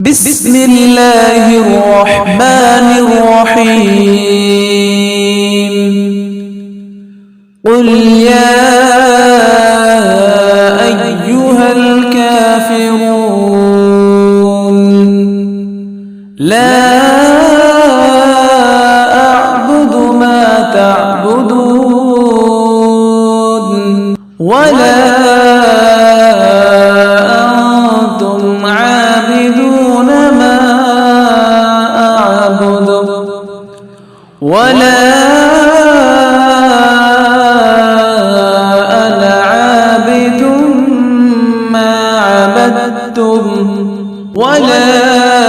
بسم الله الرحمن الرحيم. قل يا أيها الكافرون لا أعبد ما تعبدون ولا أنتم عابدون ما أعبد ولا أنا عابد ما عبدتم ولا